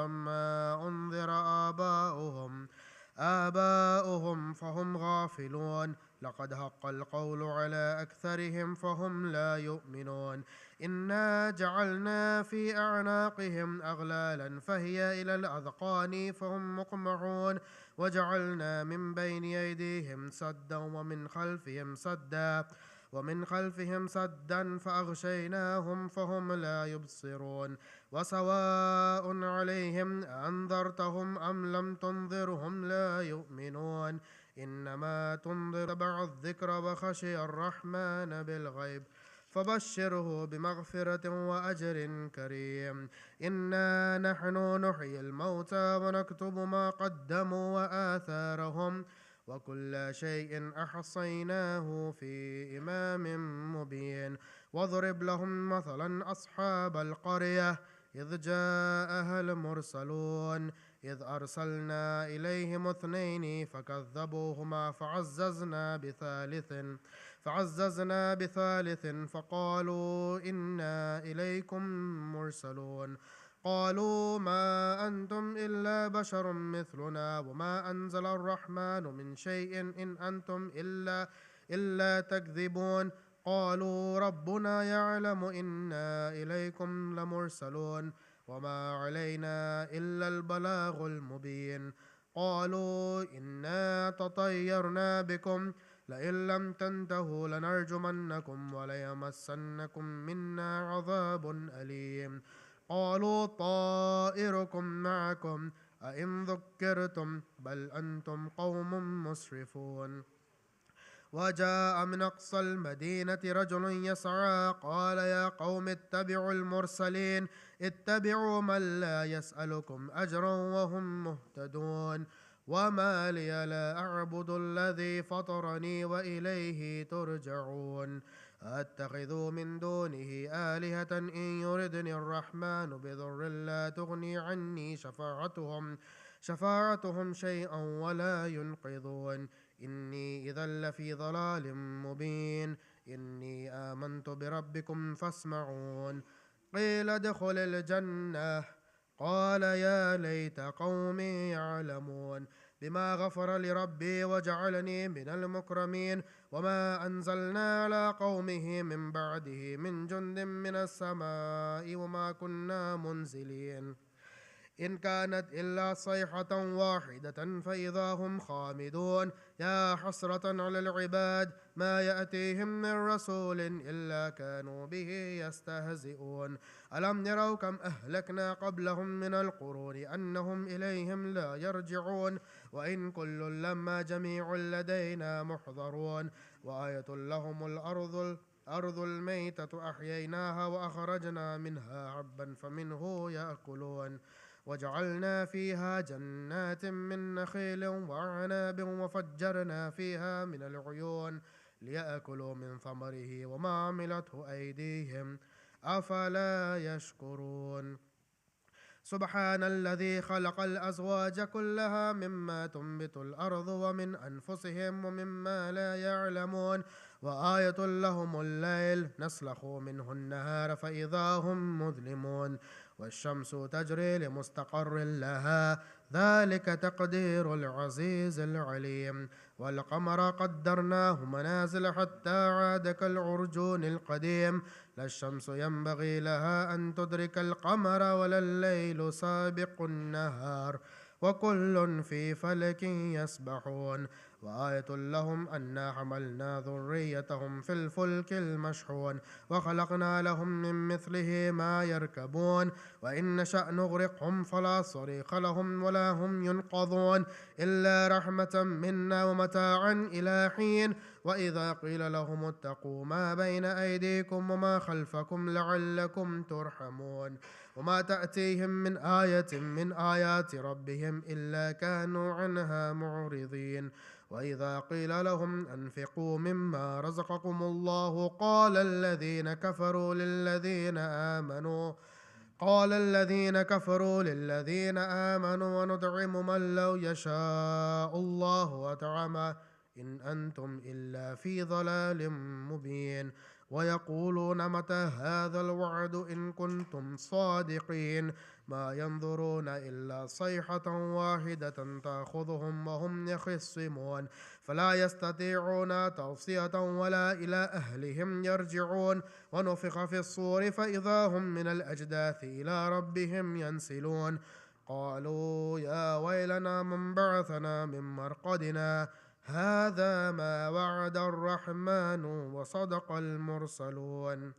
ما أنذر آباؤهم فهم غافلون لقد حق القول على أكثرهم فهم لا يؤمنون إنا جعلنا في أعناقهم أغلالا فهي إلى الأذقان فهم مقمحون وجعلنا من بين أيديهم سدا ومن خلفهم سدا فأغشيناهم فهم لا يبصرون وسواء عليهم أنذرتهم أم لم تنذرهم لا يؤمنون إنما تنذر تبع الذكر وخشي الرحمن بالغيب فبشره بمغفرة وأجر كريم إنا نحن نحيي الموتى ونكتب ما قدموا وآثارهم وكل شيء أحصيناه في إمام مبين واضرب لهم مثلا أصحاب القرية إذ جاءها المرسلون إذ أرسلنا إليهم 2 فكذبوهما فعززنا بثالث فقالوا إنا إليكم مرسلون قالوا ما أنتم إلا بشر مثلنا وما أنزل الرحمن من شيء إن أنتم إلا تكذبون قالوا ربنا يعلم إنا إليكم لمرسلون وما علينا إلا البلاغ المبين قالوا إنا تطيرنا بكم لئن لم تنتهوا لنرجمنكم وليمسنكم منا عذاب أليم قالوا طائركم معكم أئن ذكرتم بل أنتم قوم مسرفون وجاء من أقصى المدينة رجل يسعى قال يا قوم اتبعوا المرسلين اتبعوا من لا يسألكم أجرا وهم مهتدون وما لي لا أعبد الذي فطرني وإليه ترجعون أتخذوا من دونه آلهة إن يردني الرحمن بضر لا تغني عني شفاعتهم شيئا ولا ينقذون إني إذا لفي ضلال مبين إني آمنت بربكم فاسمعون قيل ادخل الجنة قال يا ليت قومي يعلمون بما غفر لربي وجعلني من المكرمين وما أنزلنا على قومه من بعده من جند من السماء وما كنا منزلين إن كانت إلا صيحة واحدة فإذا هم خامدون يا حسرة على العباد ما يأتيهم من رسول إلا كانوا به يستهزئون ألم يروا كم أهلكنا قبلهم من القرون أنهم إليهم لا يرجعون وإن كل لما جميع لدينا محضرون وآية لهم الأرض الميتة أحييناها وأخرجنا منها حبا فمنه يأكلون وجعلنا فيها جنات من نخيل وعناب وفجرنا فيها من العيون ليأكلوا من ثمره وما عملته أيديهم أفلا يشكرون سبحان الذي خلق الأزواج كلها مما تنبت الأرض ومن أنفسهم ومما لا يعلمون وآية لهم الليل نسلخ منه النهار فإذا هم مظلمون والشمس تجري لمستقر لها ذلك تقدير العزيز العليم والقمر قدرناه منازل حتى عاد كالعرجون القديم لا الشمس ينبغي لها أن تدرك القمر ولا الليل سابق النهار وكل في فلك يسبحون وآية لهم أنا حملنا ذريتهم في الفلك المشحون وخلقنا لهم من مثله ما يركبون وإن نشأ نغرقهم فلا صريخ لهم ولا هم ينقذون إلا رحمة منا ومتاعا إلى حين وإذا قيل لهم اتقوا ما بين أيديكم وما خلفكم لعلكم ترحمون وما تأتيهم من آية من آيات ربهم إلا كانوا عنها معرضين وإذا قيل لهم أنفقوا مما رزقكم الله قال الذين كفروا للذين آمنوا ونطعم من لو يشاء الله وأطعمه إن أنتم إلا في ضلال مبين ويقولون متى هذا الوعد إن كنتم صادقين ما ينظرون إلا صيحة واحدة تأخذهم وهم يخصمون فلا يستطيعون توصية ولا إلى أهلهم يرجعون ونفخ في الصور فإذا هم من الأجداث إلى ربهم ينسلون قالوا يا ويلنا من بعثنا من مرقدنا هذا ما وعد الرحمن وصدق المرسلون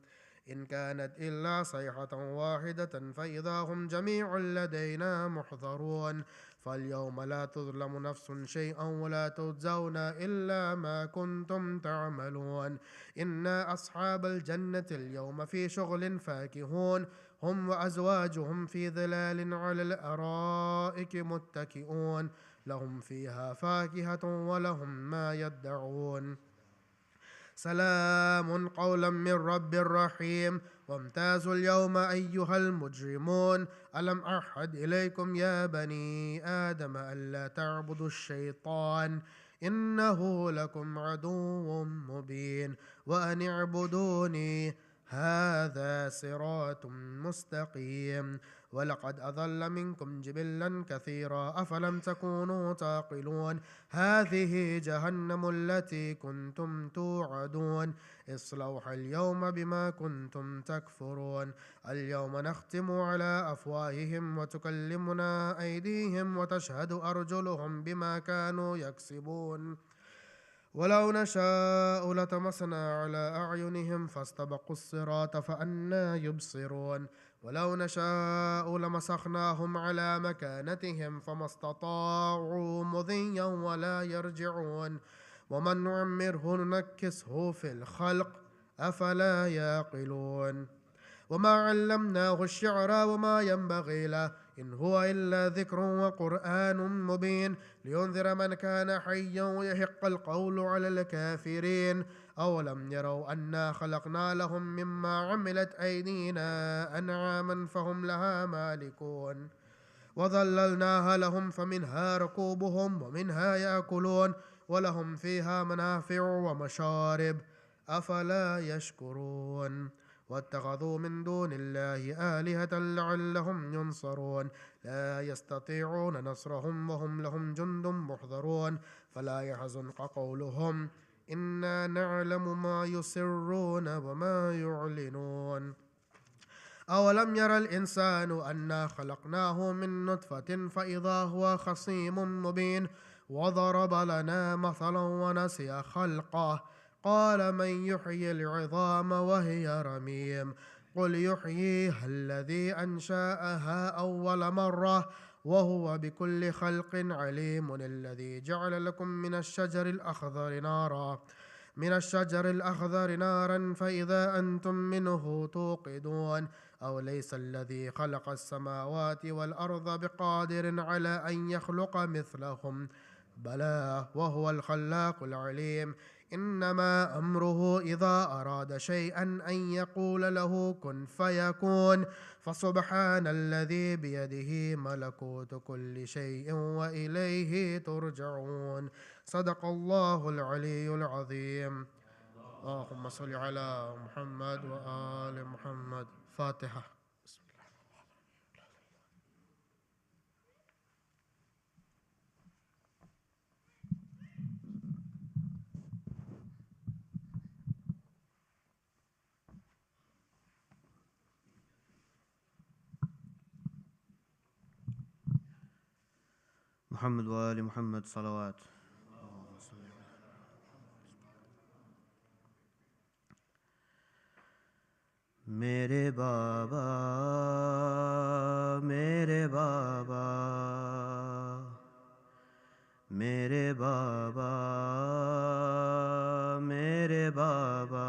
إن كانت إلا صيحة واحدة فإذا هم جميع لدينا محضرون فاليوم لا تظلم نفس شيئا ولا تجزون إلا ما كنتم تعملون إن أصحاب الجنة اليوم في شغل فاكهون هم وأزواجهم في ظلال على الأرائك متكئون لهم فيها فاكهة ولهم ما يدعون سلام قولا من رب رحيم وامتازوا اليوم أيها المجرمون ألم أعهد إليكم يا بني آدم ألا تعبدوا الشيطان إنه لكم عدو مبين وأن اعبدوني هذا صراط مستقيم ولقد أضل منكم جبلا كثيرا أفلم تكونوا تعقلون هذه جهنم التي كنتم توعدون اصلوها اليوم بما كنتم تكفرون اليوم نختم على أفواههم وتكلمنا أيديهم وتشهد أرجلهم بما كانوا يكسبون ولو نشاء لطمسنا على أعينهم فاستبقوا الصراط فأنى يبصرون ولو نشاء لمسخناهم على مكانتهم فما استطاعوا مضيا ولا يرجعون ومن نعمره ننكسه في الخلق أفلا يعقلون وما علمناه الشعر وما ينبغي له إن هو إلا ذكر وقرآن مبين لينذر من كان حيا ويحق القول على الكافرين أولم يروا أنا خلقنا لهم مما عملت أيدينا أنعاما فهم لها مالكون وظللناها لهم فمنها ركوبهم ومنها يأكلون ولهم فيها منافع ومشارب أفلا يشكرون واتخذوا من دون الله آلهة لعلهم ينصرون لا يستطيعون نصرهم وهم لهم جند محضرون فلا يحزنك قولهم إنا نعلم ما يسرون وما يعلنون أولم ير الإنسان أنا خلقناه من نطفة فإذا هو خصيم مبين وضرب لنا مثلا ونسي خلقه قال من يحيي العظام وهي رميم قل يحييها الذي أنشأها أول مرة وهو بكل خلق عليم الذي جعل لكم من الشجر الأخضر نارا فإذا أنتم منه توقدون أو ليس الذي خلق السماوات والأرض بقادر على أن يخلق مثلهم بلى وهو الخلاق العليم إنما أمره إذا أراد شيئا أن يقول له كن فيكون فسبحان الذي بيده ملكوت كل شيء وإليه ترجعون صدق الله العلي العظيم اللهم صل على محمد وآل محمد فاتحة محمد وآل محمد صلوات मेरे बाबा मेरे बाबा मेरे बाबा मेरे बाबा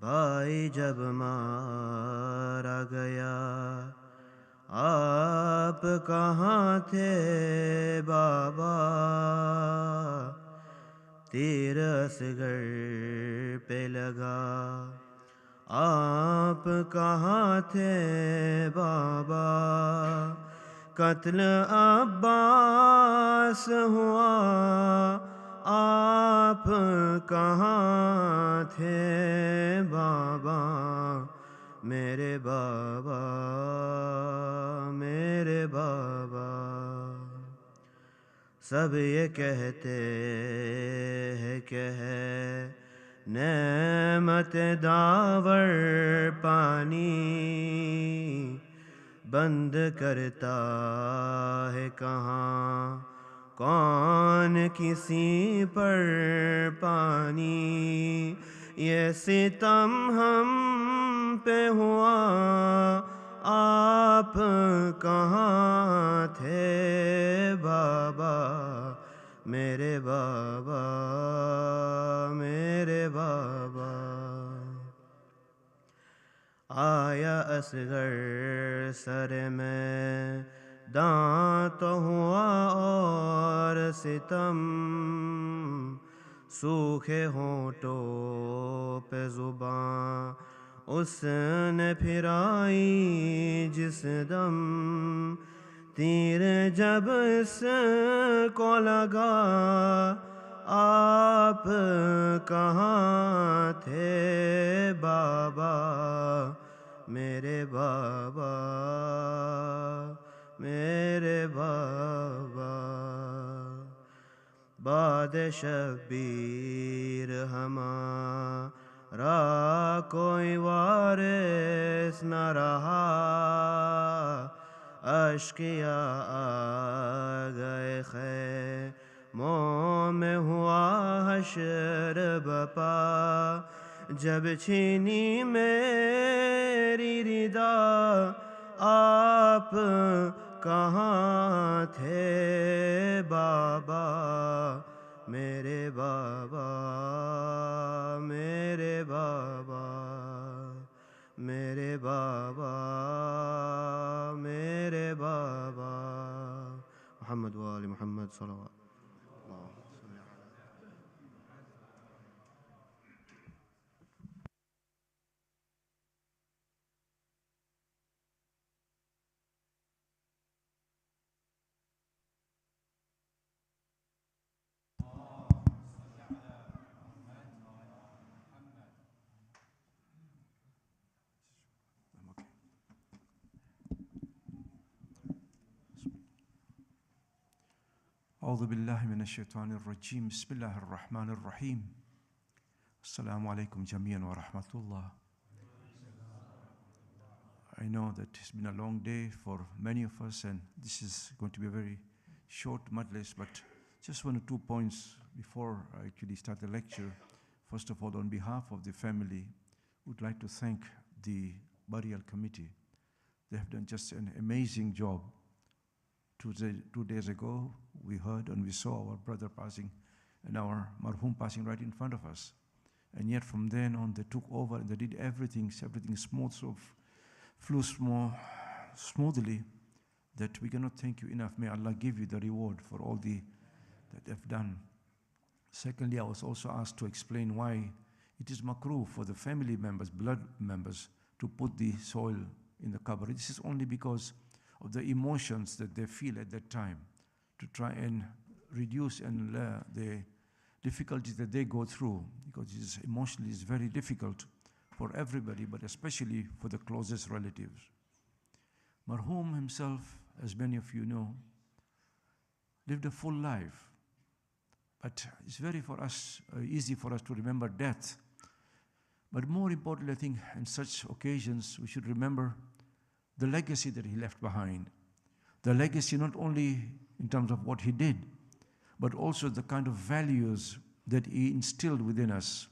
भाई जब मारा गया आप कहाँ थे बाबा तीर असगर पे लगा आप कहाँ थे बाबा कत्ल अब्बास हुआ आप कहाँ थे बाबा मेरे बाबा मेरे बाबा सब ये कहते हैं कि है नेमत दावर पानी बंद करता है कहाँ कौन किसी पर पानी ये सितम हम पे हुआ आप कहाँ थे बाबा मेरे बाबा मेरे बाबा आया असगर सर में दांत हुआ और सितम सूखे होठों पे जुबां उसने फिराई जिस दम तीर जब इसको लगा आप कहाँ थे बाबा मेरे बाबा मेरे बाबा बाद शब्बीर हमारा कोई वारिस न रहा अश्किया आ गए खैमों में हुआ हशर बपा जब छीनी मेरी रिदा आप कहाँ थे बाबा मेरे बाबा मेरे बाबा मेरे बाबा मेरे बाबा मोहम्मद वाले मोहम्मद सल्लल्लाहु أعوذ بالله من الشيطان الرجيم بسم الله الرحمن الرحيم السلام عليكم جميعا ورحمة الله. I know that it's been a long day for many of us and this is going to be a very short majlis, but just 1 or 2 points before I actually start the lecture. First of all, on behalf of the family, we'd like to thank the burial committee. They have done just an amazing job. 2 days ago, we heard and we saw our brother passing and our marhum passing right in front of us. And yet from then on, they took over and they did everything smooth, so flew smoothly that we cannot thank you enough. May Allah give you the reward for all that they've done. Secondly, I was also asked to explain why it is makruh for the family members, blood members, to put the soil in the qabr. This is only because of the emotions that they feel at that time, to try and reduce and the difficulties that they go through, because it is emotionally is very difficult for everybody, but especially for the closest relatives. Marhum himself, as many of you know, lived a full life, but it's very easy for us to remember death. But more importantly, I think in such occasions, we should remember the legacy that he left behind. The legacy not only in terms of what he did, but also the kind of values that he instilled within us.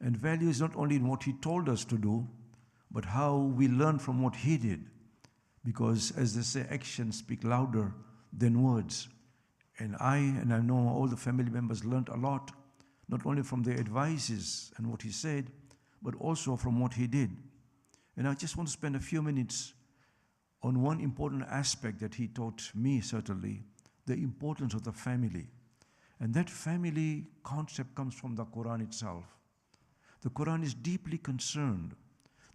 And values not only in what he told us to do, but how we learn from what he did. Because as they say, actions speak louder than words. And I know all the family members learned a lot, not only from the advices and what he said, but also from what he did. And I just want to spend a few minutes on one important aspect that he taught me, certainly, the importance of the family. And that family concept comes from the Quran itself. The Quran is deeply concerned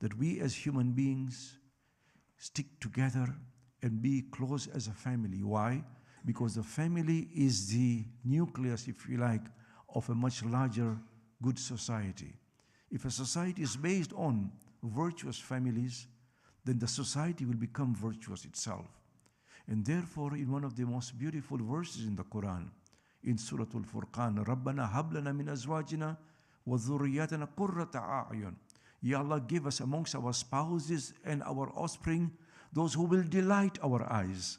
that we as human beings stick together and be close as a family. Why? Because the family is the nucleus, if you like, of a much larger good society. If a society is based on virtuous families, then the society will become virtuous itself. And therefore, in one of the most beautiful verses in the Quran, in Surah Al-Furqan, رَبَّنَا هَبْ لَنَا مِنْ أَزْوَاجِنَا وَذُرِّيَّاتِنَا قُرَّةَ أَعْيُنٍ. Ya Allah, give us amongst our spouses and our offspring those who will delight our eyes.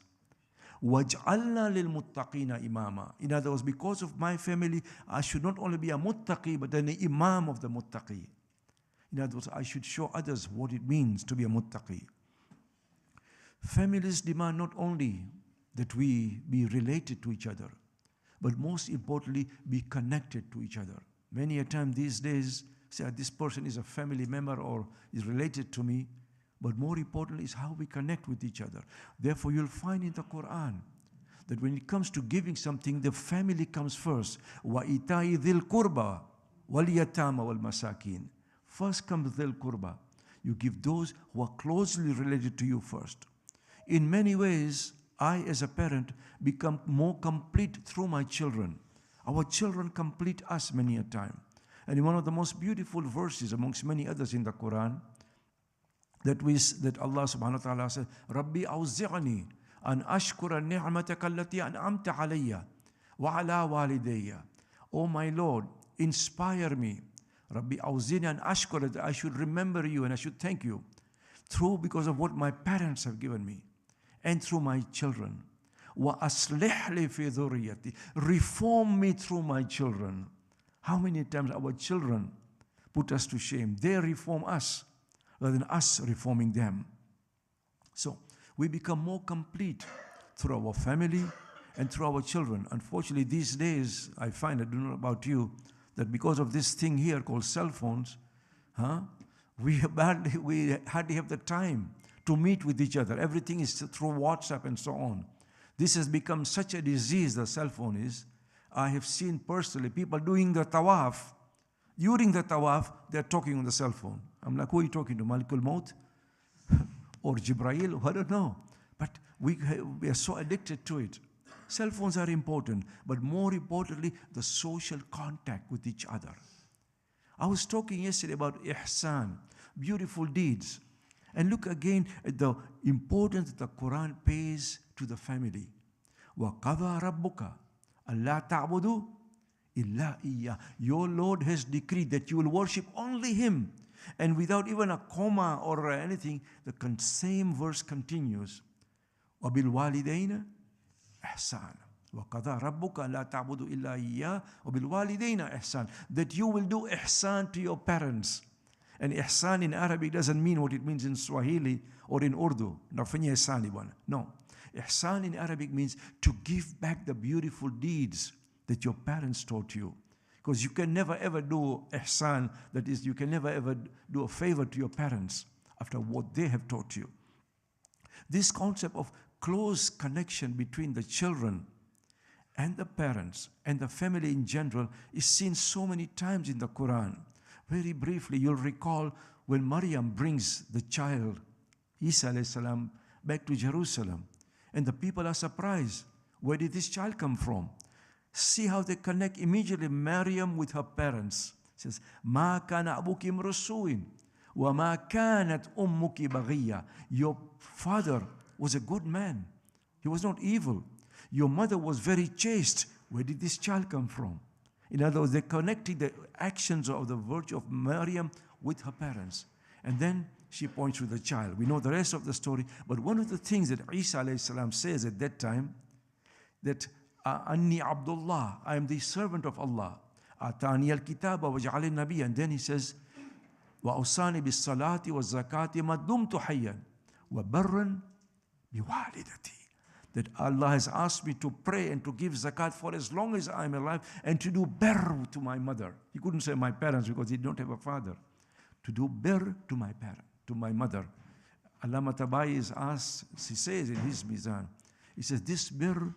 وَجْعَلْنَا لِلْمُتَّقِينَ إِمَامًا. In other words, because of my family, I should not only be a muttaqi, but an imam of the muttaqi. In other words, I should show others what it means to be a muttaqi. Families demand not only that we be related to each other, but most importantly, be connected to each other. Many a time these days, say this person is a family member or is related to me, but more importantly is how we connect with each other. Therefore, you'll find in the Quran that when it comes to giving something, the family comes first. وَإِيتَاءِ ذِي الْقُرْبَى وَالْيَتَامَ وَالْمَسَاكِينَ. First comes dhil qurba. You give those who are closely related to you first. In many ways, I as a parent become more complete through my children. Our children complete us many a time. And in one of the most beautiful verses amongst many others in the Quran, that Allah subhanahu wa ta'ala said, Rabbi awzi'ani an ashkura ni'mataka allati an'amta alayya wa ala walidayya. Oh my Lord, inspire me. Rabbi awzi'ani an ashkura, that I should remember you and I should thank you because of what my parents have given me and through my children. Wa aslih li fi dhurriyyati. Reform me through my children. How many times our children put us to shame? They reform us rather than us reforming them. So we become more complete through our family and through our children. Unfortunately, these days, I find, I don't know about you, that because of this thing here called cell phones, we hardly have the time to meet with each other. Everything is through WhatsApp and so on. This has become such a disease, the cell phone is. I have seen personally people doing the tawaf. During the tawaf, they're talking on the cell phone. I'm like, who are you talking to? Malikul Maut? Or Jibrail? I don't know. But we are so addicted to it. Cell phones are important, but more importantly, the social contact with each other. I was talking yesterday about ihsan, beautiful deeds. And look again at the importance that the Quran pays to the family. وَقَضَى رَبُّكَ أَلَّا تَعْبُدُوا إِلَّا إِيَّهُ. Your Lord has decreed that you will worship only Him. And without even a comma or anything, the same verse continues. وَبِالْوَالِدَيْنَ إِحْسَانًا. وَقَضَى رَبُّكَ أَلَّا تَعْبُدُوا إِلَّا إِيَّهُ وَبِالْوَالِدَيْنَ إِحْسَانًا. That you will do ihsan to your parents. And ihsan in Arabic doesn't mean what it means in Swahili or in Urdu. No. Ihsan in Arabic means to give back the beautiful deeds that your parents taught you. Because you can never ever do ihsan, that is, you can never ever do a favor to your parents after what they have taught you. This concept of close connection between the children and the parents and the family in general is seen so many times in the Quran. Very briefly, you'll recall when Maryam brings the child, Isa alayhi salam, back to Jerusalem. And the people are surprised. Where did this child come from? See how they connect immediately Maryam with her parents. It says, Ma kana abuki mrusuin, wa ma kanat ummuki baghiya. Your father was a good man. He was not evil. Your mother was very chaste. Where did this child come from? In other words, they connected the actions of the virtue of Maryam with her parents. And then she points to the child. We know the rest of the story. But one of the things that Isa alayhi salam says at that time, that Anni Abdullah, I am the servant of Allah. Atani al-kitaba wa ja'alin nabiy. And then he says, wa awsani bis salati wa zakati ma dumtu hayyan wa barran bi walidati. That Allah has asked me to pray and to give zakat for as long as I am alive and to do birr to my mother. He couldn't say my parents because he don't have a father. To do birr to my parent, to my mother. Allama Tabai is asked, he says in his Mizan, he says, this birr,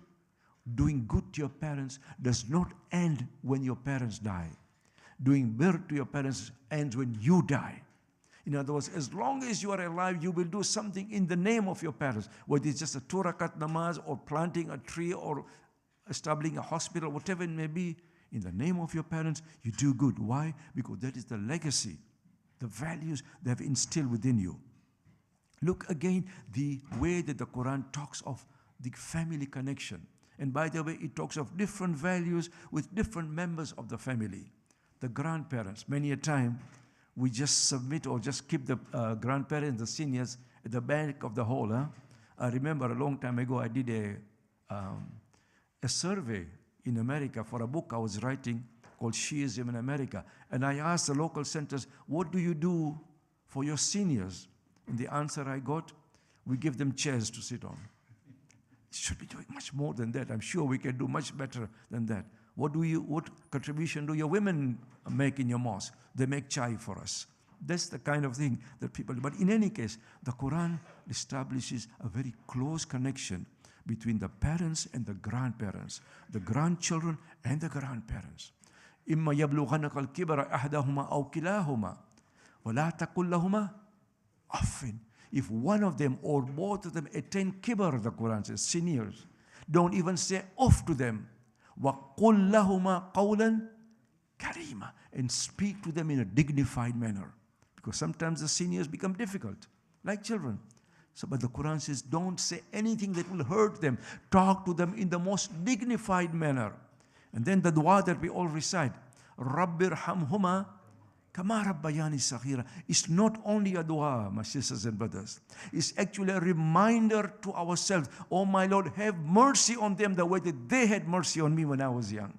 doing good to your parents, does not end when your parents die. Doing birr to your parents ends when you die. In other words, as long as you are alive, you will do something in the name of your parents, whether it's just a 2 rakat namaz or planting a tree or establishing a hospital, whatever it may be. In the name of your parents, you do good. Why? Because that is the legacy the values they have instilled within you. Look again the way that the Quran talks of the family connection. And by the way, it talks of different values with different members of the family. The grandparents, many a time, we just submit or just keep the grandparents, the seniors, at the back of the hall. Huh? I remember a long time ago, I did a survey in America for a book I was writing called Shiism in America. And I asked the local centers, what do you do for your seniors? And the answer I got, we give them chairs to sit on. Should be doing much more than that. I'm sure we can do much better than that. What contribution do your women make in your mosque? They make chai for us. That's the kind of thing that people do. But in any case, the Quran establishes a very close connection between the parents and the grandparents, the grandchildren and the grandparents. إِمَّا يَبْلُغَنَّكَ الْكِبَرَ أَحْدَهُمَا أَوْ كِلَاهُمَا وَلَا تَقُلْ لَهُمَا أَفٍّ. If one of them or both of them attain kibar, the Quran says, seniors, don't even say off to them. وَقُلْ لَهُمَا قَوْلًا كَرِيمًا. And speak to them in a dignified manner. Because sometimes the seniors become difficult, like children. So, but the Quran says, don't say anything that will hurt them. Talk to them in the most dignified manner. And then the dua that we all recite, رَبِّ ارْحَمْهُمَا Kama Rabbayani Saghira, is not only a dua, my sisters and brothers. It's actually a reminder to ourselves, oh my Lord, have mercy on them the way that they had mercy on me when I was young.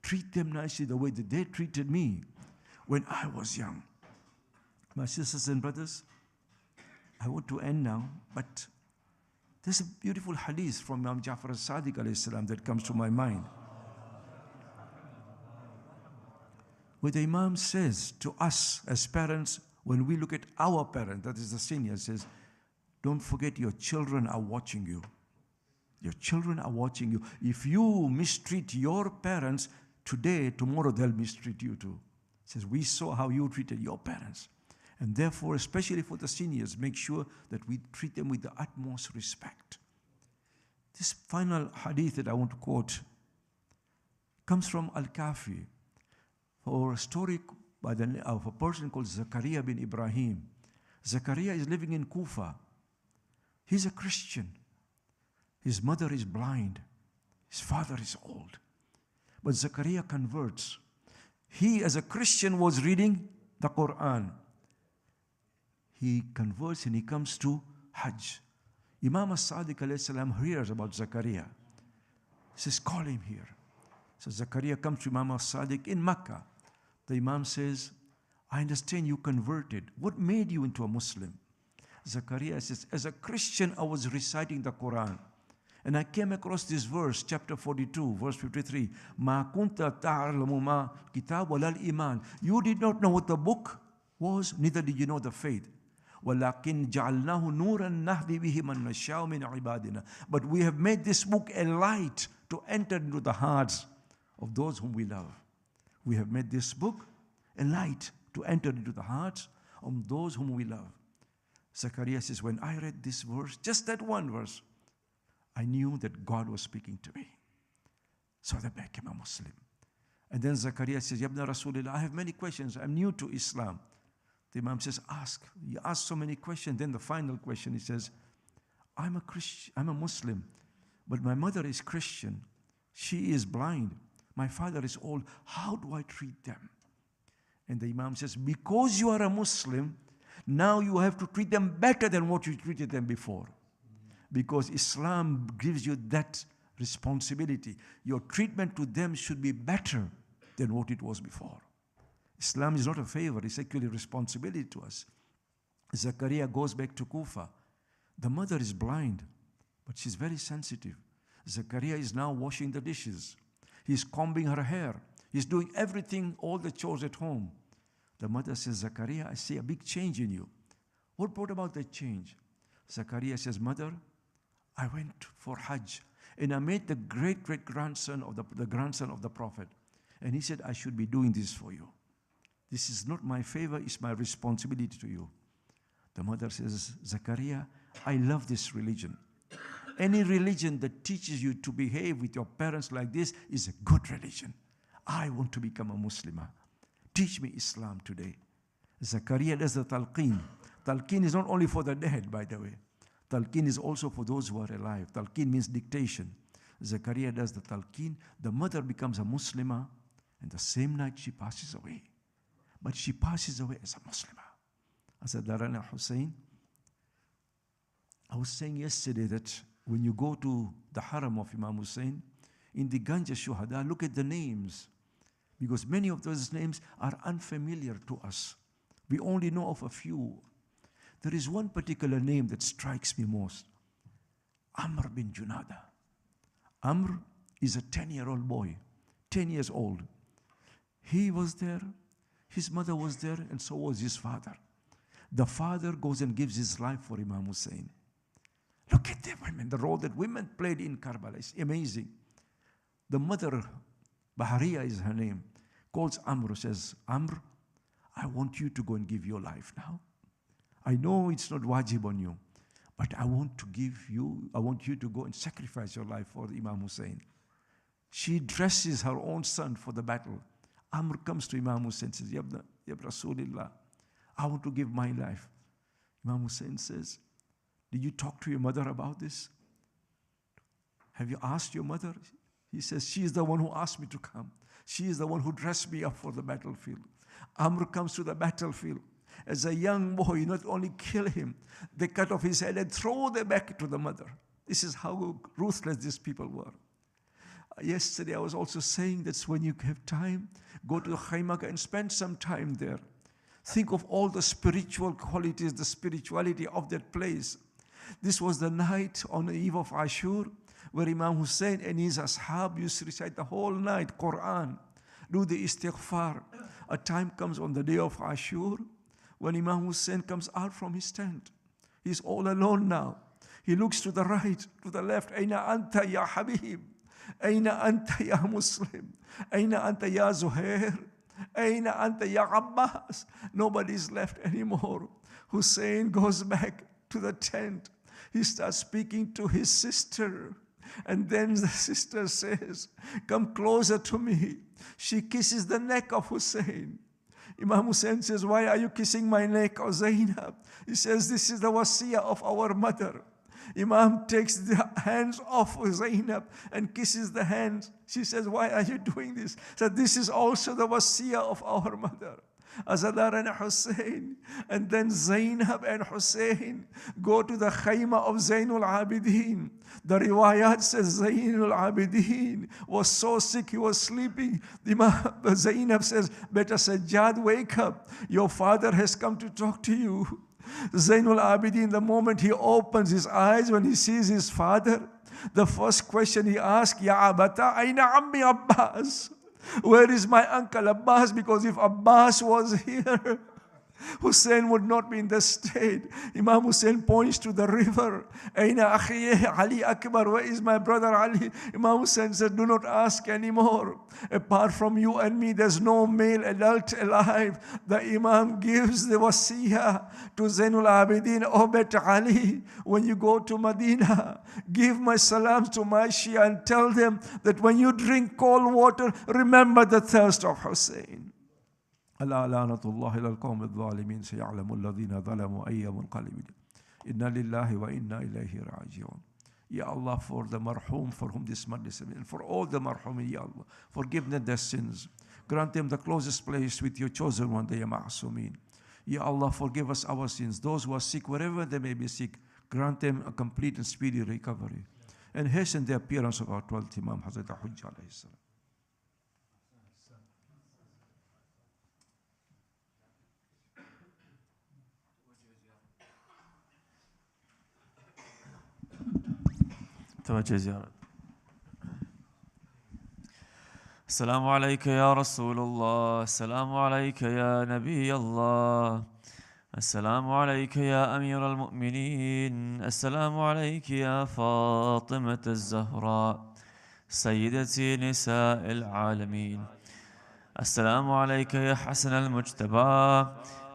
Treat them nicely the way that they treated me when I was young. My sisters and brothers, I want to end now, but there's a beautiful hadith from Imam Ja'far as-Sadiq alayhi salam that comes to my mind, where the Imam says to us as parents, when we look at our parents, that is the senior, says, don't forget your children are watching you. Your children are watching you. If you mistreat your parents today, tomorrow they'll mistreat you too. It says, we saw how you treated your parents. And therefore, especially for the seniors, make sure that we treat them with the utmost respect. This final hadith that I want to quote comes from Al-Kafi, or a story by of a person called Zakaria bin Ibrahim. Zakaria is living in Kufa. He's a Christian. His mother is blind. His father is old. But Zakaria converts. He, as a Christian, was reading the Quran. He converts and he comes to Hajj. Imam as-Sadiq alayhi salam hears about Zakaria. He says, call him here. So Zakaria comes to Imam as-Sadiq in Makkah. The Imam says, I understand you converted. What made you into a Muslim? Zakaria says, as a Christian, I was reciting the Quran. And I came across this verse, chapter 42, verse 53. Ma kunta ta'lamu ma kitab walal iman. You did not know what the book was, neither did you know the faith. وَلَكِنْ جَعَلْنَاهُ نُورًا نَهْدِي بِهِ مَنْ نَشَاءُ مِنْ عِبَادِنَا. But we have made this book a light to enter into the hearts of those whom we love. We have made this book a light to enter into the hearts of those whom we love. Zachariah says, when I read this verse, just that one verse, I knew that God was speaking to me. So I became a Muslim. And then Zachariah says, Yabna Rasulillah, I have many questions. I'm new to Islam. The Imam says, ask. He asks so many questions. Then the final question, he says, I'm a Christian, I'm a Muslim, but my mother is Christian. She is blind. My father is old. How do I treat them? And the Imam says, because you are a Muslim, now you have to treat them better than what you treated them before. Because Islam gives you that responsibility. Your treatment to them should be better than what it was before. Islam is not a favor, it's actually a responsibility to us. Zakaria goes back to Kufa. The mother is blind, but she's very sensitive. Zakaria is now washing the dishes. He's combing her hair. He's doing everything, all the chores at home. The mother says, Zakaria, I see a big change in you. What brought about that change? Zakaria says, Mother, I went for Hajj and I met the great-great-grandson of the grandson of the Prophet. And he said, I should be doing this for you. This is not my favor, it's my responsibility to you. The mother says, Zakaria, I love this religion. Any religion that teaches you to behave with your parents like this is a good religion. I want to become a Muslimah. Teach me Islam today. Zakaria does the talqeen. Talqeen is not only for the dead, by the way. Talqeen is also for those who are alive. Talqeen means dictation. Zakaria does the talqeen. The mother becomes a Muslimah, and the same night she passes away. But she passes away as a Muslimah. As a Darana Hussein, I was saying yesterday that when you go to the haram of Imam Hussein, in the Ganja Shuhada, look at the names. Because many of those names are unfamiliar to us. We only know of a few. There is one particular name that strikes me most. Amr bin Junada. Amr is a 10-year-old boy, 10 years old. He was there, his mother was there, and so was his father. The father goes and gives his life for Imam Hussein. Look at the women, the role that women played in Karbala is amazing. The mother, Bahariya is her name, calls Amr, says, Amr, I want you to go and give your life now. I know it's not wajib on you, but I want you to go and sacrifice your life for Imam Hussein. She dresses her own son for the battle. Amr comes to Imam Hussein and says, Ya Rasulullah, I want to give my life. Imam Hussein says, did you talk to your mother about this? Have you asked your mother? He says, she is the one who asked me to come. She is the one who dressed me up for the battlefield. Amr comes to the battlefield. As a young boy, not only kill him, they cut off his head and throw them back to the mother. This is how ruthless these people were. Yesterday I was also saying that when you have time, go to the Khaimaka and spend some time there. Think of all the spiritual qualities, the spirituality of that place. This was the night on the eve of Ashur, where Imam Hussein and his ashab used to recite the whole night Quran, do the istighfar. A time comes on the day of Ashur when Imam Hussein comes out from his tent. He's all alone now. He looks to the right, to the left. Aina anta ya Habib? Aina anta ya Muslim? Aina anta ya Zuhair? Aina anta ya Abbas? Nobody's left anymore. Hussein goes back to the tent. He starts speaking to his sister. And then the sister says, come closer to me. She kisses the neck of Hussein. Imam Hussein says, why are you kissing my neck, O Zainab? He says, this is the wasiyah of our mother. Imam takes the hands off Zainab and kisses the hands. She says, why are you doing this? So this is also the wasiyah of our mother. Azadar and Hussein, and then Zainab and Hussein go to the Khayma of Zainul Abidin. The riwayat says Zainul Abidin was so sick he was sleeping. Zainab says, better Sajjad, wake up. Your father has come to talk to you. Zainul Abidin, the moment he opens his eyes when he sees his father, the first question he asks, Ya Abata, Aina Ammi Abbas? Where is my uncle Abbas? Because if Abbas was here, Hussein would not be in the state. Imam Hussein points to the river. Aina akhiye Ali Akbar, where is my brother Ali? Imam Hussein said, do not ask anymore. Apart from you and me, there's no male adult alive. The Imam gives the wasiyah to Zainul Abidin, O bet Ali, when you go to Medina, give my salams to my Shia and tell them that when you drink cold water, remember the thirst of Hussein. ألا لعنة الله إلى القوم الظالمين سيعلم الذين ظلموا أي منقلب إنا لله وإنا إليه راجعون. Ya Allah, for the marhum for whom this majlis, and for all the marhumin, Ya Allah, forgive them their sins. Grant them the closest place with your chosen one, the Ya Ma'asumin. Ya Allah, forgive us our sins. Those who are sick, wherever they may be sick, grant them a complete and speedy recovery. And hasten the appearance of our 12th Imam, Hazrat Hujjah alayhi salam. توجه زيارة. السلام عليك يا رسول الله، السلام عليك يا نبي الله، السلام عليك يا أمير المؤمنين، السلام عليك يا فاطمة الزهراء سيدتي نساء العالمين، السلام عليك يا حسن المجتبى،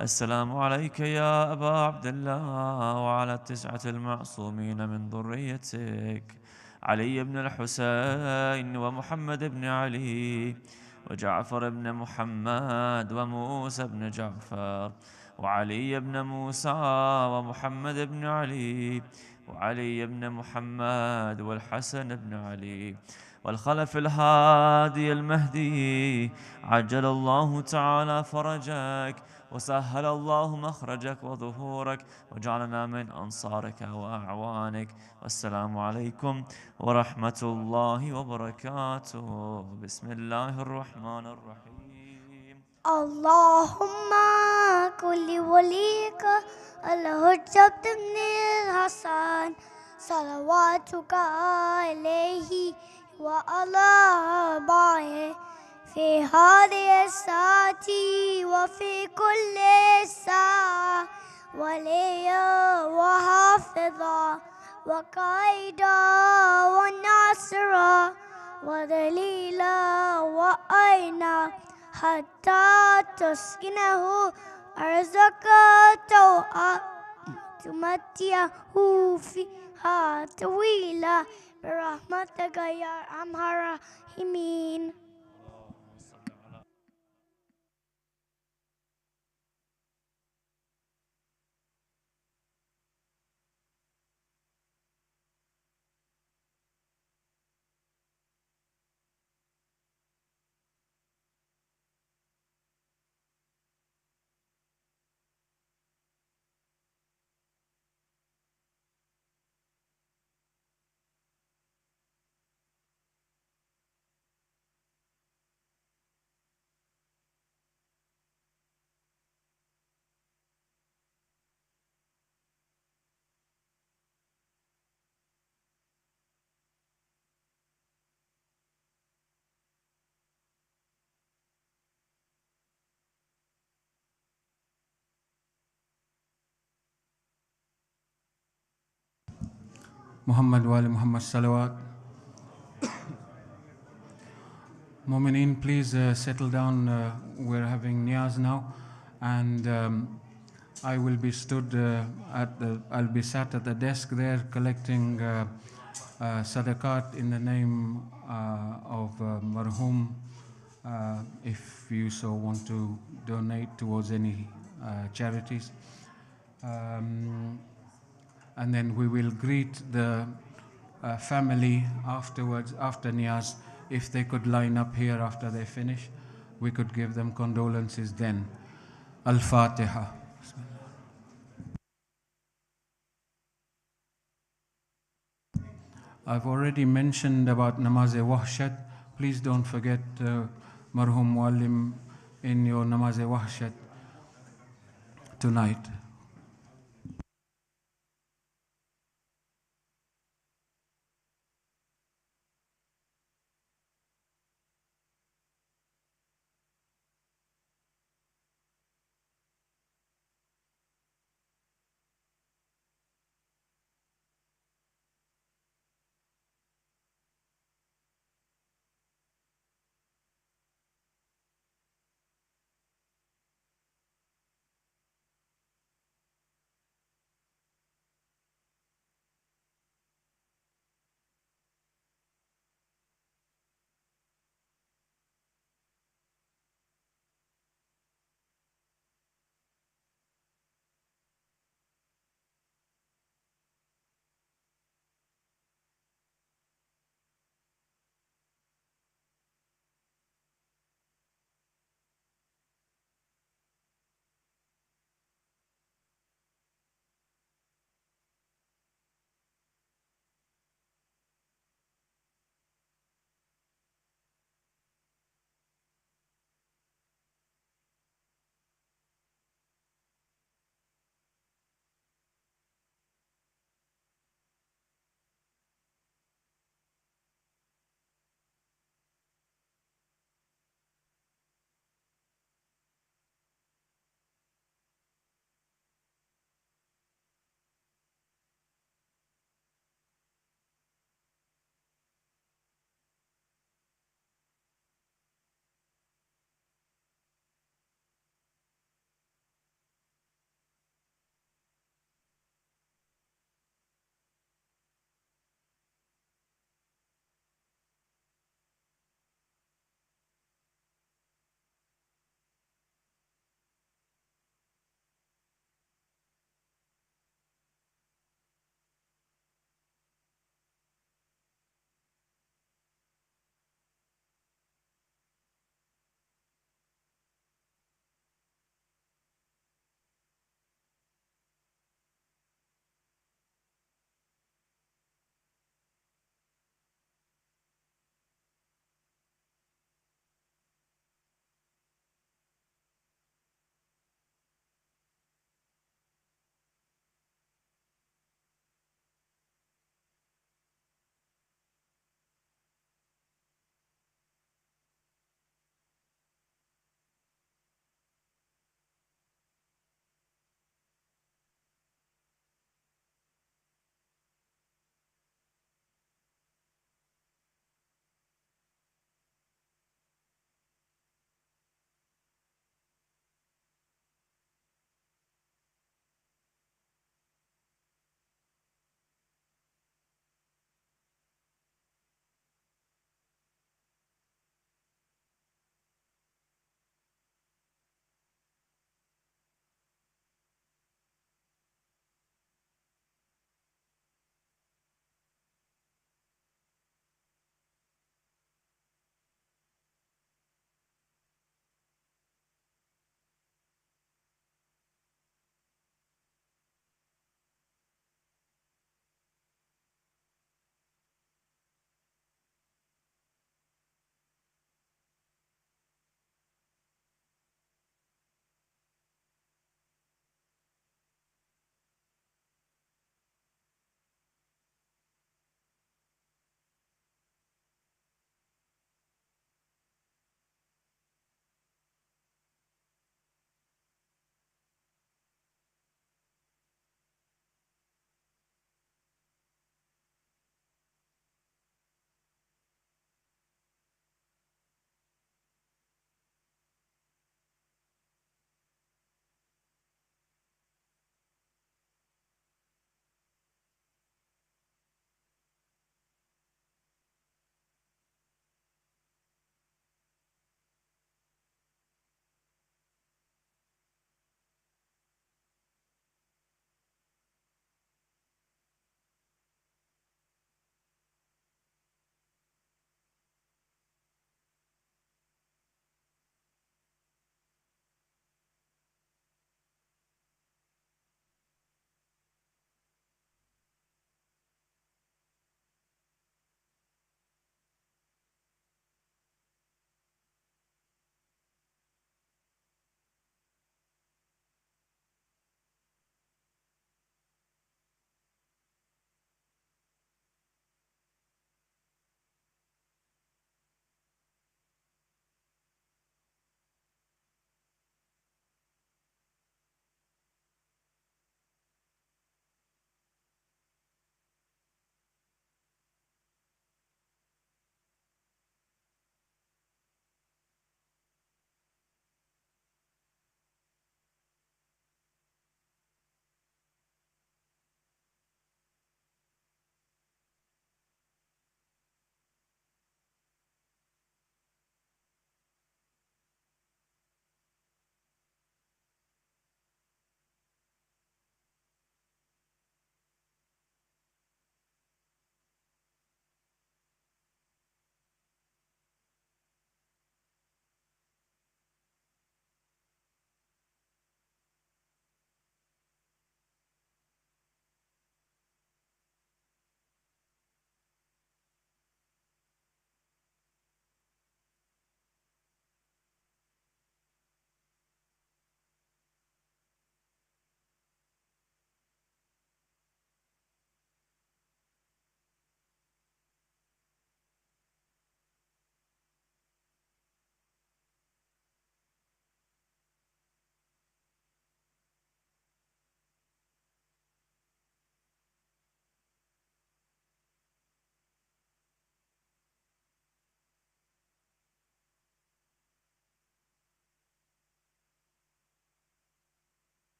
السلام عليك يا أبا عبد الله وعلى التسعة المعصومين من ذريتك علي بن الحسين ومحمد بن علي وجعفر بن محمد وموسى بن جعفر وعلي بن موسى ومحمد بن علي وعلي بن محمد والحسن بن علي والخلف الهادي المهدي عجل الله تعالى فرجك وسهل الله مخرجك وظهورك وجعلنا من أنصارك وأعوانك. والسلام عليكم ورحمة الله وبركاته. بسم الله الرحمن الرحيم. اللهم كل وليك الحجة بن الحسن صلواتك عليه وعلى آبائه في هذه الساعة وفي كل ساعة وليا وحافظا وقائدا وناصرا ودليلا وأينا حتى تسكنه أرزك توعا تمتعه فيها طويلا برحمتك يا أرحم الراحمين. Muhammad wa ali Muhammad salawat. Mu'mineen, please settle down. We're having niyaz now, and I will be I'll be sat at the desk there collecting sadaqat in the name of Marhum. If you so want to donate towards any charities. And then we will greet the family afterwards, after Niyaz. If they could line up here after they finish, we could give them condolences then. Al-Fatiha. I've already mentioned about Namaz-e-Wahshat. Please don't forget Marhum Muallim in your Namaz-e-Wahshat tonight.